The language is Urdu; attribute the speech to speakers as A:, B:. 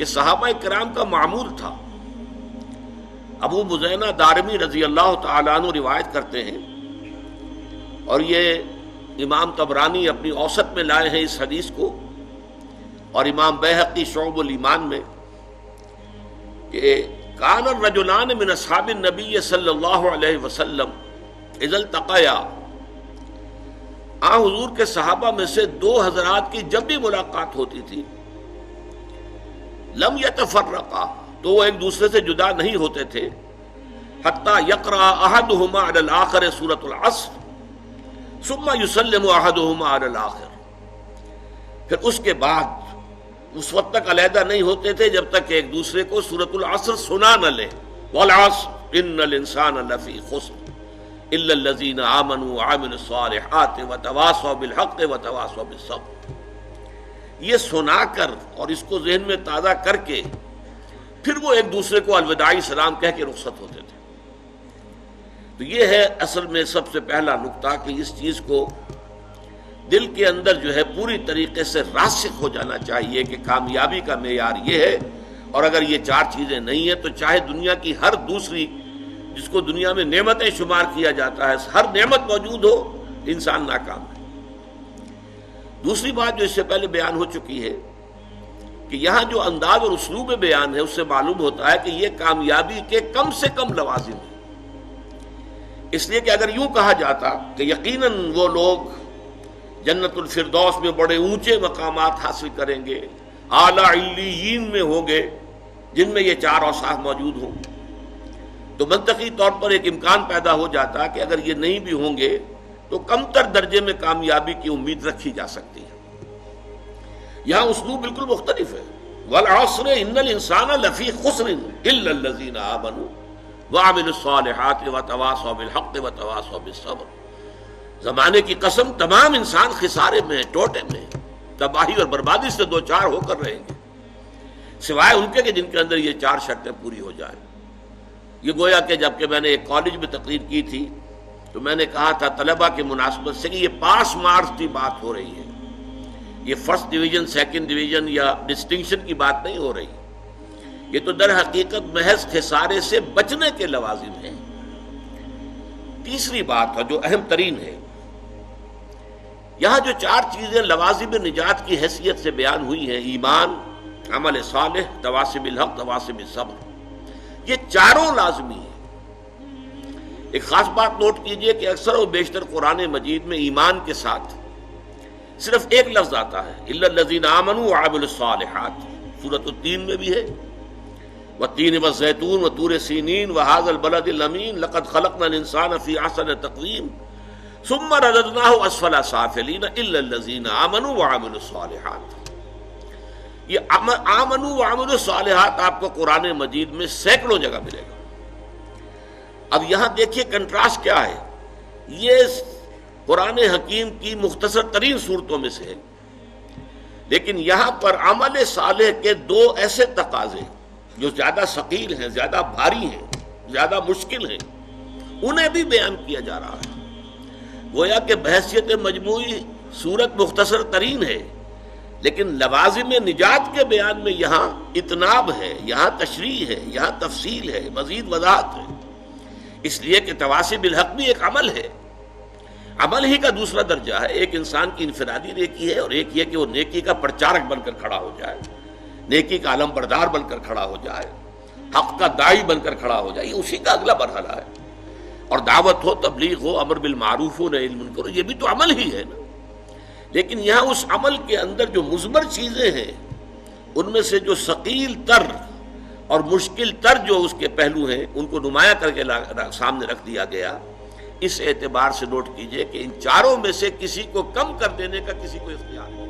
A: کہ صحابہ کرام کا معمول تھا. ابو مزینہ دارمی رضی اللہ تعالیٰ عنہ روایت کرتے ہیں، اور یہ امام طبرانی اپنی اوسط میں لائے ہیں اس حدیث کو، اور امام بیہقی شعب الایمان میں، کہ کان الرجلان من اصحاب النبی صلی اللہ علیہ وسلم اذا التقیا، حضور کے صحابہ میں سے دو حضرات کی جب بھی ملاقات ہوتی تھی، لم یتفرقا، تو وہ ایک دوسرے سے جدا نہیں ہوتے تھے، حتی یقرأ احدہما علی الآخر سورۃ العصر ثم یسلم احدہما علی الآخر، پھر اس کے بعد اس وقت تک علیحدہ نہیں ہوتے تھے جب تک کہ ایک دوسرے کو سورۃ العصر سنا نہ لے. والعصر ان الانسان لفی خسر الا الذین آمنوا وعملوا الصالحات وتواصوا بالحق وتواصوا بالصبر. یہ سنا کر اور اس کو ذہن میں تازہ کر کے پھر وہ ایک دوسرے کو الوداعی سلام کہہ کے رخصت ہوتے تھے. تو یہ ہے اصل میں سب سے پہلا نقطہ کہ اس چیز کو دل کے اندر جو ہے پوری طریقے سے راسخ ہو جانا چاہیے کہ کامیابی کا معیار یہ ہے، اور اگر یہ چار چیزیں نہیں ہیں تو چاہے دنیا کی ہر دوسری جس کو دنیا میں نعمتیں شمار کیا جاتا ہے ہر نعمت موجود ہو، انسان ناکام ہے. دوسری بات جو اس سے پہلے بیان ہو چکی ہے کہ یہاں جو انداز اور اسلوب بیان ہے اس سے معلوم ہوتا ہے کہ یہ کامیابی کے کم سے کم لوازم ہیں. اس لیے کہ اگر یوں کہا جاتا کہ یقیناً وہ لوگ جنت الفردوس میں بڑے اونچے مقامات حاصل کریں گے، اعلیٰ علیین میں ہوں گے جن میں یہ چار اوصاف موجود ہوں، تو منطقی طور پر ایک امکان پیدا ہو جاتا کہ اگر یہ نہیں بھی ہوں گے تو کمتر درجے میں کامیابی کی امید رکھی جا سکتی ہے. یہاں اسلوب بالکل مختلف ہے. والعصر ان الانسان لفی خسر الا الذین آمنوا وعملوا الصالحات وتواصوا بالحق وتواصوا بالصبر. زمانے کی قسم تمام انسان خسارے میں ہیں، ٹوٹے میں ہیں، تباہی اور بربادی سے دو چار ہو کر رہیں گے، سوائے ان کے کہ جن کے اندر یہ چار شرطیں پوری ہو جائیں. یہ گویا کہ جب کہ میں نے ایک کالج میں تقریر کی تھی تو میں نے کہا تھا طلبہ کی مناسبت سے کہ یہ پاس مارکس کی بات ہو رہی ہے، یہ فرسٹ ڈویژن سیکنڈ ڈویژن یا ڈسٹنکشن کی بات نہیں ہو رہی. یہ تو در حقیقت محض خسارے سے بچنے کے لوازم ہیں. تیسری بات ہے جو اہم ترین ہے، یہاں جو چار چیزیں لوازم نجات کی حیثیت سے بیان ہوئی ہیں، ایمان، عمل صالح، تواصی بالحق، تواصی بالصبر، یہ چاروں لازمی ہیں. ایک خاص بات نوٹ کیجئے کہ اکثر و بیشتر قرآن مجید میں ایمان کے ساتھ صرف ایک لفظ آتا ہے، الا الذین آمنوا وعملوا الصالحات. سورۃ التین میں بھی ہے، والتین والزیتون وطور سینین وہذا البلد الامین لقد خلقنا الانسان فی احسن تقویم ثم رددناہ اسفل سافلین الا الذین آمنوا وعملوا الصالحات. یہ آمنوا وعملوا الصالحات آپ کو قرآن مجید میں سینکڑوں جگہ ملے گا. اب یہاں دیکھیے کنٹراسٹ کیا ہے. یہ قرآن حکیم کی مختصر ترین صورتوں میں سے ہے، لیکن یہاں پر عمل صالح کے دو ایسے تقاضے جو زیادہ ثقیل ہیں، زیادہ بھاری ہیں، زیادہ مشکل ہیں، انہیں بھی بیان کیا جا رہا ہے. گویا کہ بحیثیت مجموعی صورت مختصر ترین ہے، لیکن لوازم نجات کے بیان میں یہاں اتناب ہے، یہاں تشریح ہے، یہاں تفصیل ہے، مزید وضاحت ہے. اس لیے کہ تواصی بالحق بھی ایک عمل ہے، عمل ہی کا دوسرا درجہ ہے. ایک انسان کی انفرادی نیکی ہے، اور ایک یہ کہ وہ نیکی کا پرچارک بن کر کھڑا ہو جائے، نیکی کا علم بردار بن کر کھڑا ہو جائے، حق کا داعی بن کر کھڑا ہو جائے. یہ اسی کا اگلا مرحلہ ہے. اور دعوت ہو، تبلیغ ہو، امر بالمعروف ہو، نہی عن المنکر ہو، یہ بھی تو عمل ہی ہے نا. لیکن یہاں اس عمل کے اندر جو مضمر چیزیں ہیں ان میں سے جو ثقیل تر اور مشکل تر جو اس کے پہلو ہیں ان کو نمایاں کر کے سامنے رکھ دیا گیا. اس اعتبار سے نوٹ کیجئے کہ ان چاروں میں سے کسی کو کم کر دینے کا کسی کو اختیار نہیں.